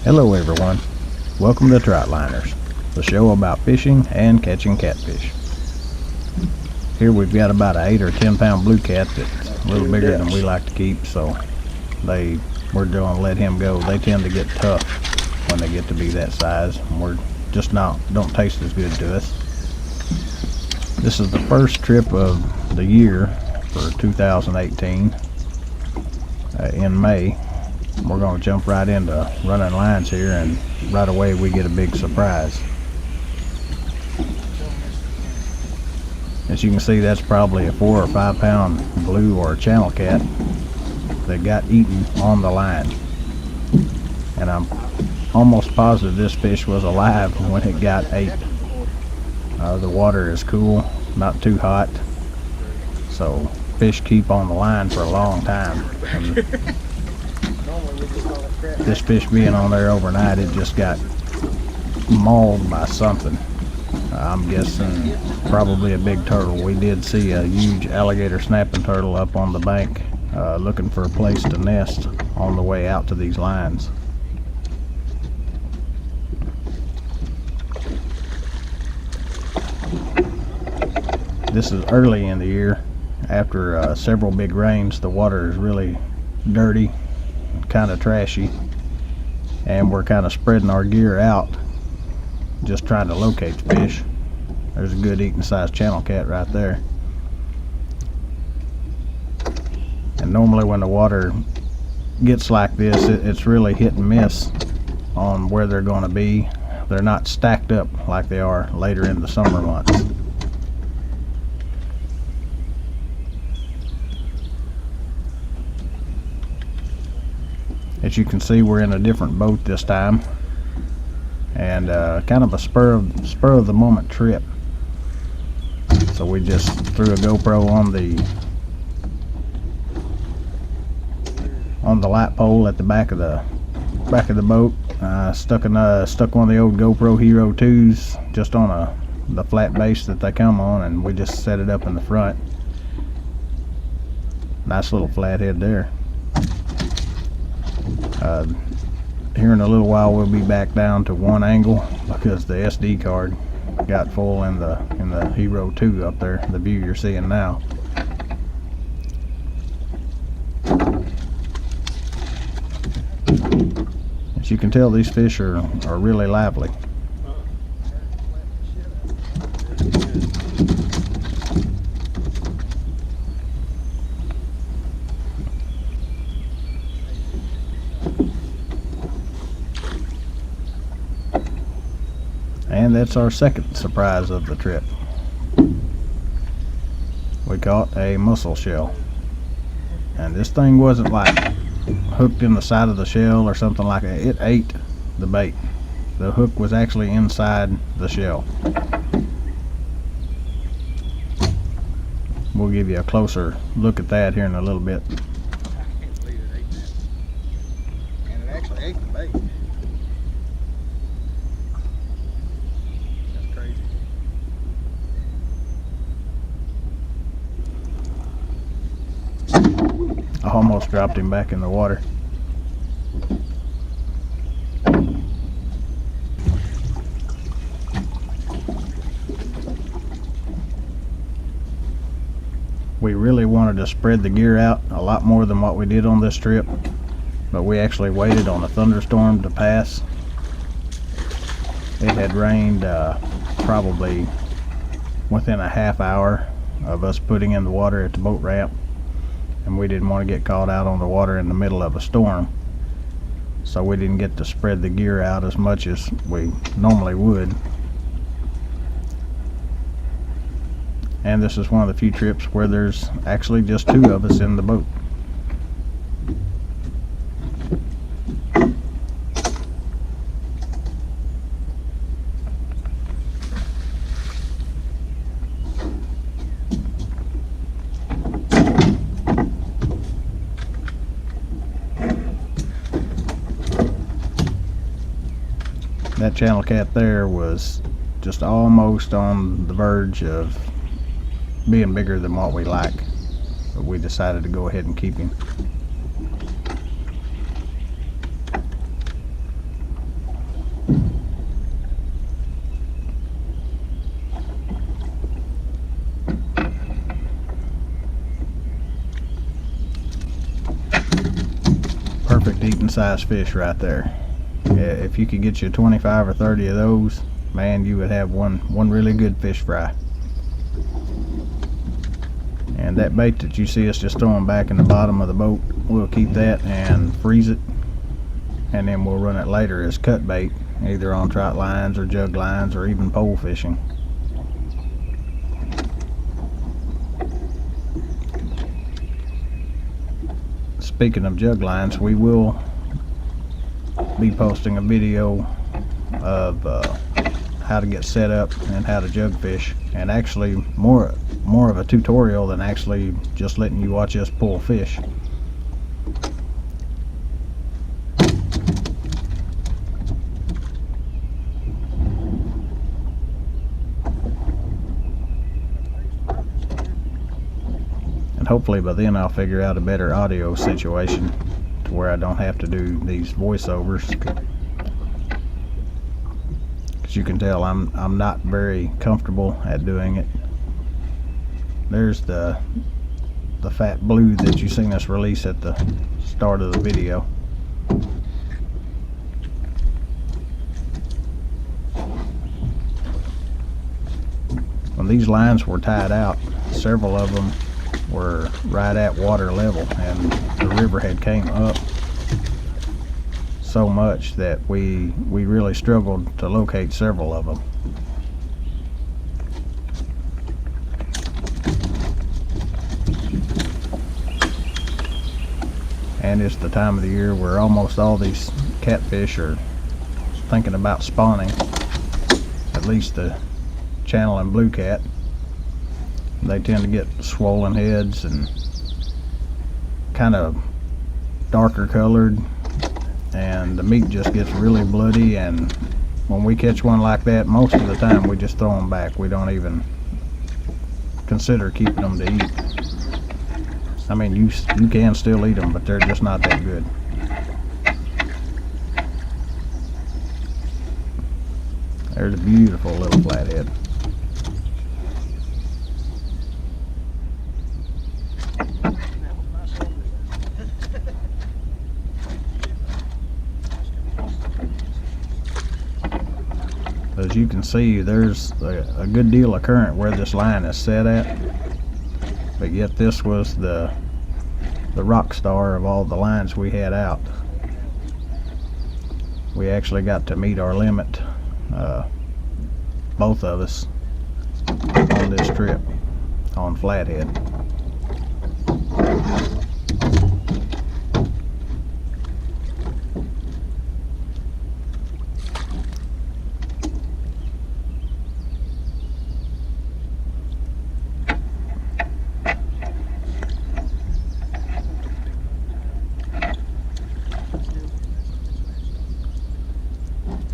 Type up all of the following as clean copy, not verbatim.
Hello everyone, welcome to Trotliners, the show about fishing and catching catfish. Here we've got about an 8 or 10 pound blue cat that's a little bigger than we like to keep, so we're going to let him go. They tend to get tough when they get to be that size, and we're just don't taste as good to us. This is the first trip of the year for 2018 in May. We're going to jump right into running lines here, and right away we get a big surprise. As you can see, that's probably a 4 or 5 pound blue or channel cat that got eaten on the line. And I'm almost positive this fish was alive when it got ate. The water is cool, not too hot, so fish keep on the line for a long time. And this fish being on there overnight, it just got mauled by something. I'm guessing probably a big turtle. We did see a huge alligator snapping turtle up on the bank looking for a place to nest on the way out to these lines. This is early in the year. After several big rains, the water is really dirty, kind of trashy, and we're kind of spreading our gear out just trying to locate the fish. There's a good eating sized channel cat right there. And normally when the water gets like this, it's really hit and miss on where they're going to be. They're not stacked up like they are later in the summer months. As you can see, we're in a different boat this time, and kind of a spur of the moment trip. So we just threw a GoPro on the light pole at the back of the boat. Stuck one of the old GoPro Hero 2s just on the flat base that they come on, and we just set it up in the front. Nice little flathead there. Here in a little while we'll be back down to one angle because the SD card got full in the Hero 2 up there, the view you're seeing now. As you can tell, these fish are really lively. And that's our second surprise of the trip. We caught a mussel shell, and this thing wasn't like hooked in the side of the shell or something like that. It ate the bait. The hook was actually inside the shell. We'll give you a closer look at that here in a little bit. I can't believe it ate that. And it actually ate the bait. That's crazy. I almost dropped him back in the water. We really wanted to spread the gear out a lot more than what we did on this trip, but we actually waited on a thunderstorm to pass. It had rained probably within a half hour of us putting in the water at the boat ramp, and we didn't want to get caught out on the water in the middle of a storm, so we didn't get to spread the gear out as much as we normally would. And this is one of the few trips where there's actually just 2 of us in the boat. That channel cat there was just almost on the verge of being bigger than what we like, but we decided to go ahead and keep him. size fish right there. If you could get you 25 or 30 of those, man, you would have one really good fish fry. And that bait that you see us just throwing back in the bottom of the boat, we'll keep that and freeze it, and then we'll run it later as cut bait, either on trot lines or jug lines or even pole fishing. Speaking of jug lines, we will be posting a video of how to get set up and how to jug fish, and actually more of a tutorial than actually just letting you watch us pull fish. And hopefully by then I'll figure out a better audio situation to where I don't have to do these voiceovers. As you can tell, I'm not very comfortable at doing it. There's the fat blue that you seen us release at the start of the video. When these lines were tied out, several of them were right at water level, and the river had came up so much that we really struggled to locate several of them. And it's the time of the year where almost all these catfish are thinking about spawning, at least the channel and blue cat. They tend to get swollen heads and kind of darker colored, and the meat just gets really bloody, and when we catch one like that, most of the time we just throw them back. We don't even consider keeping them to eat. I mean, you can still eat them, but they're just not that good. There's a beautiful little flathead. As you can see, there's a good deal of current where this line is set at, but yet this was the rock star of all the lines we had out. We actually got to meet our limit, both of us, on this trip on flathead.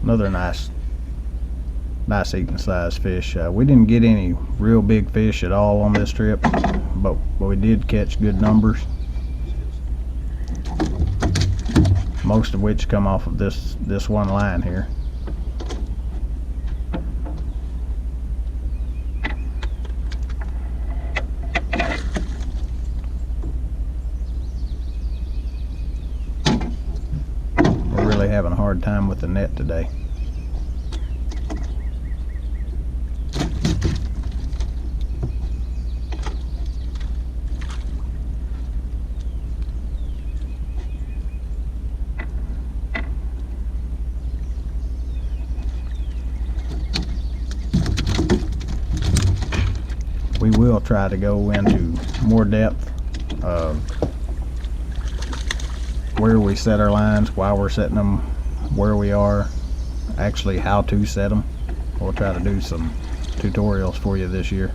Another nice eating size fish. We didn't get any real big fish at all on this trip, but we did catch good numbers, most of which come off of this one line here. We're really having a hard time with the net today. We will try to go into more depth of where we set our lines, why we're setting them, where we are, actually how to set them. We'll try to do some tutorials for you this year.